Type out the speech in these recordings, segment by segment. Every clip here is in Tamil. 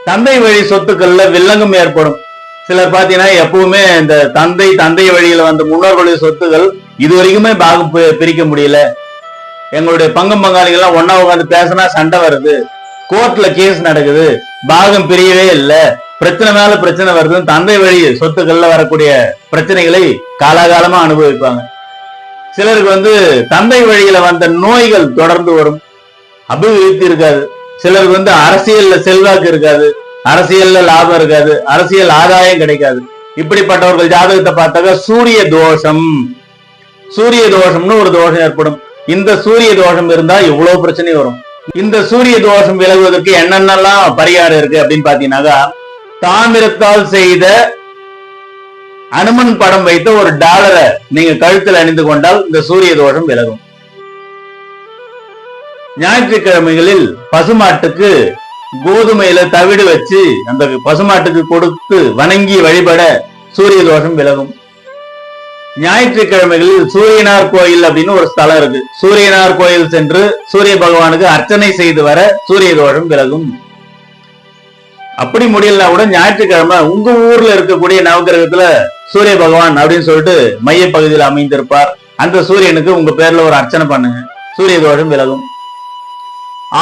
தந்தை வழி சொத்துக்கள்ல வில்லங்கம் ஏற்படும். சிலர் பாத்தீங்கன்னா எப்பவுமே இந்த தந்தை வழியில வந்த முன்னோர்களுடைய சொத்துக்கள் இதுவரைக்குமே பாகம் பிரிக்க முடியல. எங்களுடைய பங்கம் பங்காளிகள் எல்லாம் ஒன்னா உட்காந்து பேசினா சண்டை வருது, கோர்ட்ல கேஸ் நடக்குது, பாகம் பிரியவே இல்லை, பிரச்சனை மேல பிரச்சனை வருது. தந்தை வழி சொத்துக்கள்ல வரக்கூடிய பிரச்சனைகளை காலாகாலமா அனுபவிப்பாங்க. சிலருக்கு தந்தை வழியில வந்த நோய்கள் தொடர்ந்து வரும், அபிவிருத்தி இருக்காது. சிலருக்கு அரசியல்ல செல்வாக்கு இருக்காது, அரசியல்ல லாபம் இருக்காது, அரசியல் ஆதாயம் கிடைக்காது. இப்படிப்பட்டவர்கள் ஜாதகத்தை பார்த்தாக்க சூரிய தோஷம்னு ஒரு தோஷம் ஏற்படும். இந்த சூரிய தோஷம் இருந்தா இவ்வளவு பிரச்சனை வரும். இந்த சூரிய தோஷம் விலகுவதற்கு என்னென்னலாம் பரிகாரம் இருக்கு அப்படின்னு பாத்தீங்கன்னாக்கா, தாமிரத்தால் செய்த அனுமன் படம் வைத்த ஒரு டாலரை நீங்க கழுத்தில் அணிந்து கொண்டால் இந்த சூரிய தோஷம் விலகும். ஞாயிற்றுக்கிழமைகளில் பசுமாட்டுக்கு கோதுமையில தவிடு வச்சு அந்த பசுமாட்டுக்கு கொடுத்து வணங்கி வழிபட சூரிய தோஷம் விலகும். ஞாயிற்றுக்கிழமைகளில் சூரியனார் கோயில் அப்படின்னு ஒரு ஸ்தலம் இருக்கு. சூரியனார் கோயில் சென்று சூரிய பகவானுக்கு அர்ச்சனை செய்து வர சூரிய தோஷம் விலகும். அப்படி முடியலனா கூட ஞாயிற்றுக்கிழமை உங்க ஊர்ல இருக்கக்கூடிய நவகிரகத்துல சூரிய பகவான் அப்படின்னு சொல்லிட்டு மைய பகுதியில் அமைந்திருப்பார். அந்த சூரியனுக்கு உங்க பேர்ல ஒரு அர்ச்சனை பண்ணுங்க, சூரிய தோஷம் விலகும்.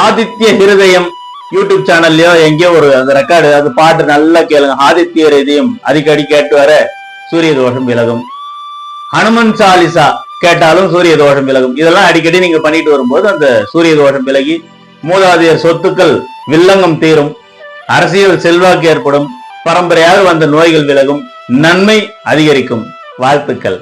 ஆதித்ய ஹிருதயம் யூடியூப் சேனல்லயோ எங்கேயோ ஒரு அந்த ரெக்கார்டு, அது பாட்டு நல்லா கேளுங்க. ஆதித்ய ஹிருதயம் அடிக்கடி கேட்டு வர சூரிய தோஷம் விலகும். ஹனுமன் சாலிசா கேட்டாலும் சூரிய தோஷம் விலகும். இதெல்லாம் அடிக்கடி நீங்க பண்ணிட்டு வரும்போது அந்த சூரிய தோஷம் விலகி மூதாதையர் சொத்துக்கள் வில்லங்கம் தீரும், அரசியல் செல்வாக்கு ஏற்படும், பரம்பரையாக வந்த நோய்கள் விலகும், நன்மை அதிகரிக்கும். வாழ்த்துக்கள்.